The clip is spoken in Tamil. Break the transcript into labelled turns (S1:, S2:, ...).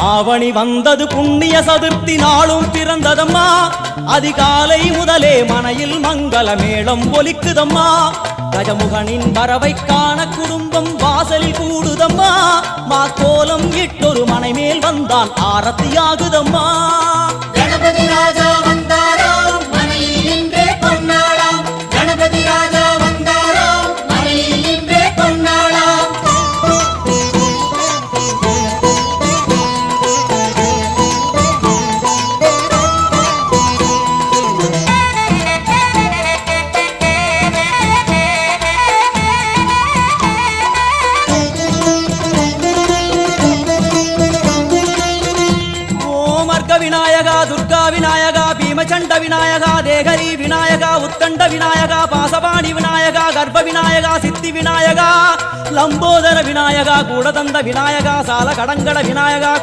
S1: ஆவணி வந்தது புண்ணிய சதுர்த்தி நாளும் பிறந்ததம்மா அதிகாலை முதலே மனையில் மங்கள மேளம் ஒலிக்குதம்மா கஜமுகனின் வரவை காண குடும்பம் வாசலில் கூடுதம்மா மாக்கோலம் இட்டொரு மனை மேல் வந்தான் ஆரத்தியாகுதம்மா
S2: கணபதி ராஜா வந்தாராம் மனையில் இன்றே பொன்னாளாம் கணபதி ராஜா வந்தாராம் மனையில் இன்றே பொன்னாளாம்
S1: விநாயகா துர்கா விநாயகா பீமச்சண்ட விநாயகா தேகரி விநாயகா உத்தண்ட விநாயகா பாசபாணி விநாயகா கர்ப்ப விநாயகா சித்தி விநாயகா லம்போதர விநாயகா கூடதந்த விநாயகா சால கடங்கட விநாயகா